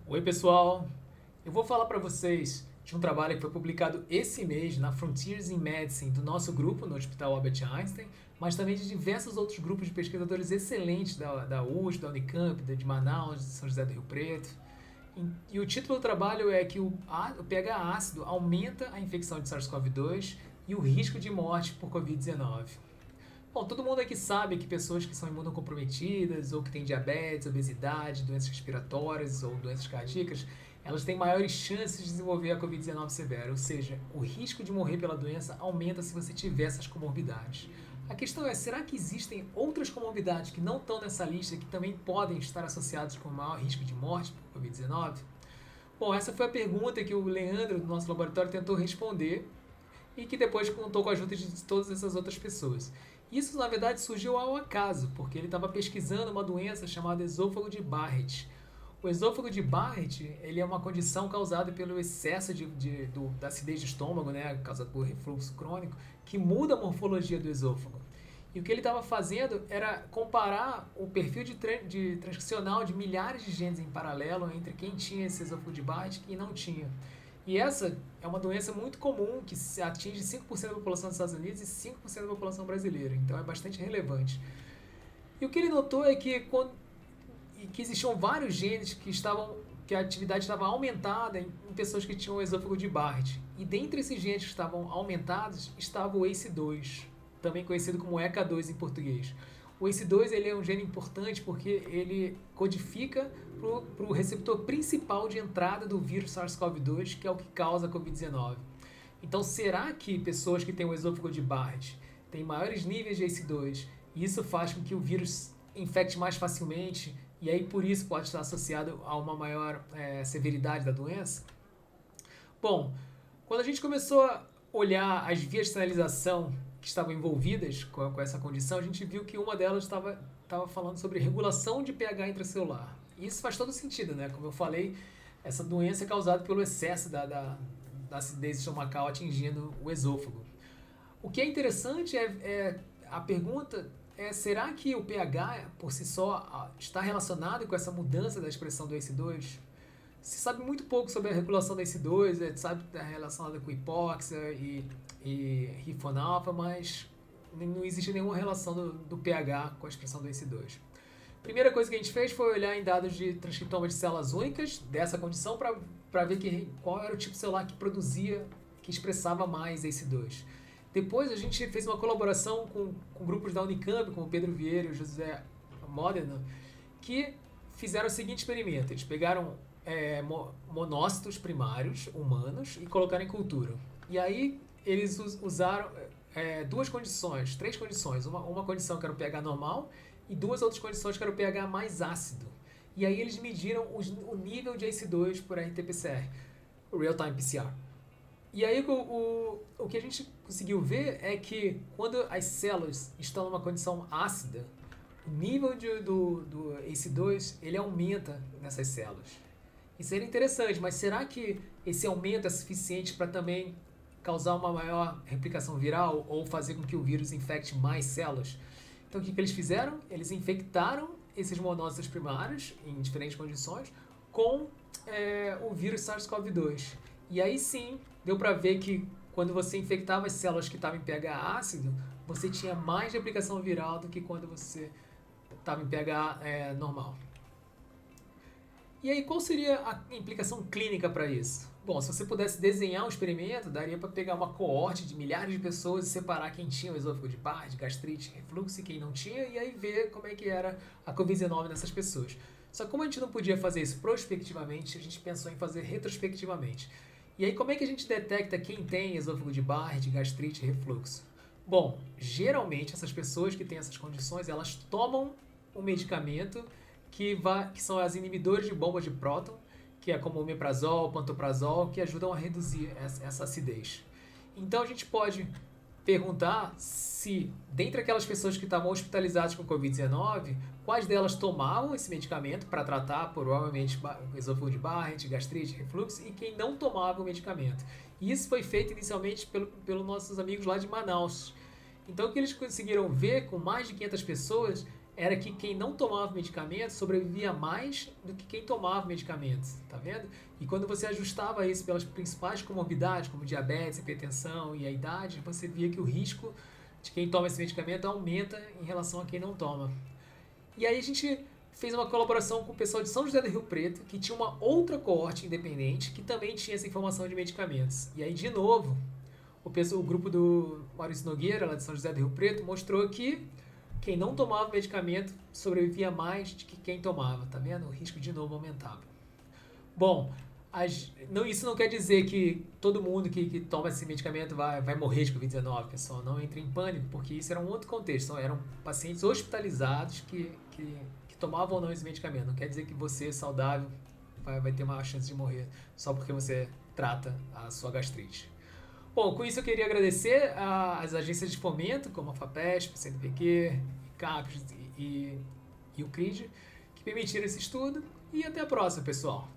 Oi, pessoal! Eu vou falar para vocês de um trabalho que foi publicado esse mês na Frontiers in Medicine do nosso grupo no Hospital Albert Einstein, mas também de diversos outros grupos de pesquisadores excelentes da USP, da Unicamp, de Manaus, de São José do Rio Preto. E o título do trabalho é que o pH ácido aumenta a infecção de SARS-CoV-2 e o risco de morte por Covid-19. Bom, todo mundo aqui sabe que pessoas que são imunocomprometidas ou que têm diabetes, obesidade, doenças respiratórias ou doenças cardíacas, elas têm maiores chances de desenvolver a Covid-19 severa, ou seja, o risco de morrer pela doença aumenta se você tiver essas comorbidades. A questão é, será que existem outras comorbidades que não estão nessa lista que também podem estar associadas com maior risco de morte por Covid-19? Bom, essa foi a pergunta que o Leandro, do nosso laboratório, tentou responder e que depois contou com a ajuda de todas essas outras pessoas. Isso, na verdade, surgiu ao acaso, porque ele estava pesquisando uma doença chamada esôfago de Barrett. O esôfago de Barrett ele é uma condição causada pelo excesso da acidez do estômago, né, causada por refluxo crônico, que muda a morfologia do esôfago. E o que ele estava fazendo era comparar o perfil de transcricional de milhares de genes em paralelo entre quem tinha esse esôfago de Barrett e quem não tinha. E essa é uma doença muito comum, que atinge 5% da população dos Estados Unidos e 5% da população brasileira, então é bastante relevante. E o que ele notou é que existiam vários genes que a atividade estava aumentada em pessoas que tinham o esôfago de Barrett. E dentre esses genes que estavam aumentados estava o ACE2, também conhecido como ECA2 em português. O ACE2 ele é um gene importante porque ele codifica para o receptor principal de entrada do vírus SARS-CoV-2, que é o que causa a Covid-19. Então, será que pessoas que têm o esôfago de Barrett têm maiores níveis de ACE2 e isso faz com que o vírus infecte mais facilmente e aí por isso pode estar associado a uma maior severidade da doença? Bom, quando a gente começou a olhar as vias de sinalização que estavam envolvidas com essa condição, a gente viu que uma delas estava falando sobre regulação de pH intracelular. E isso faz todo sentido, né? Como eu falei, essa doença é causada pelo excesso da acidez estomacal atingindo o esôfago. O que é interessante a pergunta é, será que o pH por si só está relacionado com essa mudança da expressão do ACE2? Se sabe muito pouco sobre a regulação da ACE2, sabe que está relacionada com hipóxia e rifonalfa, mas não existe nenhuma relação do pH com a expressão do ACE2. A primeira coisa que a gente fez foi olhar em dados de transcriptoma de células únicas dessa condição para ver qual era o tipo celular que produzia, que expressava mais ACE2. Depois a gente fez uma colaboração com grupos da Unicamp, como o Pedro Vieira e o José Modena, que fizeram o seguinte experimento. Eles pegaram monócitos primários humanos e colocaram em cultura. E aí eles usaram três condições. Uma condição que era o pH normal e duas outras condições que era o pH mais ácido. E aí eles mediram o nível de ACE2 por RT-PCR, o Real-Time PCR. E aí o que a gente conseguiu ver é que quando as células estão numa condição ácida, o nível do ACE2 ele aumenta nessas células. Isso era interessante, mas será que esse aumento é suficiente para também causar uma maior replicação viral ou fazer com que o vírus infecte mais células? Então o que eles fizeram? Eles infectaram esses monócitos primários em diferentes condições com o vírus SARS-CoV-2. E aí sim, deu para ver que quando você infectava as células que estavam em pH ácido, você tinha mais replicação viral do que quando você estava em pH normal. E aí, qual seria a implicação clínica para isso? Bom, se você pudesse desenhar um experimento, daria para pegar uma coorte de milhares de pessoas e separar quem tinha o esôfago de Barrett, gastrite, refluxo e quem não tinha, e aí ver como é que era a Covid-19 nessas pessoas. Só que como a gente não podia fazer isso prospectivamente, a gente pensou em fazer retrospectivamente. E aí, como é que a gente detecta quem tem esôfago de Barrett, gastrite e refluxo? Bom, geralmente essas pessoas que têm essas condições, elas tomam um medicamento que são as inibidores de bomba de próton, que é como o omeprazol, pantoprazol, que ajudam a reduzir essa acidez. Então a gente pode perguntar se, dentre aquelas pessoas que estavam hospitalizadas com Covid-19, quais delas tomavam esse medicamento para tratar provavelmente esôfago de Barrett, gastrite, refluxo, e quem não tomava o medicamento. E isso foi feito inicialmente pelos nossos amigos lá de Manaus. Então o que eles conseguiram ver com mais de 500 pessoas era que quem não tomava medicamento sobrevivia mais do que quem tomava medicamentos, tá vendo? E quando você ajustava isso pelas principais comorbidades, como diabetes, hipertensão e a idade, você via que o risco de quem toma esse medicamento aumenta em relação a quem não toma. E aí a gente fez uma colaboração com o pessoal de São José do Rio Preto, que tinha uma outra coorte independente que também tinha essa informação de medicamentos. E aí, de novo, o grupo do Maurício Nogueira, lá de São José do Rio Preto, mostrou que quem não tomava medicamento sobrevivia mais do que quem tomava, tá vendo? O risco de novo aumentava. Bom, isso não quer dizer que todo mundo que toma esse medicamento vai morrer de Covid-19, pessoal. Não entre em pânico, porque isso era um outro contexto. Eram pacientes hospitalizados que tomavam ou não esse medicamento. Não quer dizer que você, saudável, vai ter uma chance de morrer só porque você trata a sua gastrite. Bom, com isso eu queria agradecer às agências de fomento, como a FAPESP, o CNPq, CAPES e o CRID, que permitiram esse estudo. E até a próxima, pessoal!